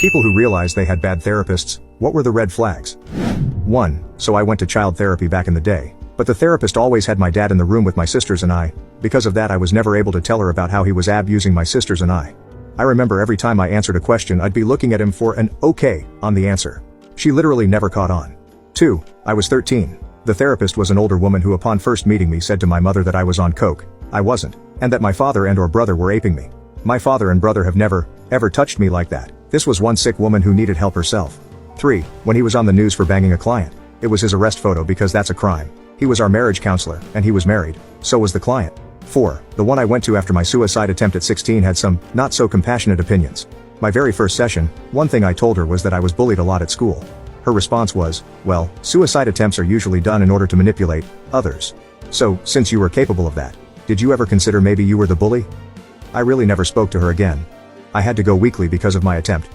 People who realized they had bad therapists, what were the red flags? 1. So I went to child therapy back in the day. But the therapist always had my dad in the room with my sisters and I. Because of that, I was never able to tell her about how he was abusing my sisters and I. I remember every time I answered a question, I'd be looking at him for an okay on the answer. She literally never caught on. 2. I was 13. The therapist was an older woman who upon first meeting me said to my mother that I was on coke. I wasn't. And that my father and or brother were aping me. My father and brother have never, ever touched me like that. This was one sick woman who needed help herself. 3. When he was on the news for banging a client. It was his arrest photo because that's a crime. He was our marriage counselor, and he was married. So was the client. 4. The one I went to after my suicide attempt at 16 had some, not so compassionate opinions. My very first session, one thing I told her was that I was bullied a lot at school. Her response was, well, suicide attempts are usually done in order to manipulate others. So, since you were capable of that, did you ever consider maybe you were the bully? I really never spoke to her again. I had to go weekly because of my attempt.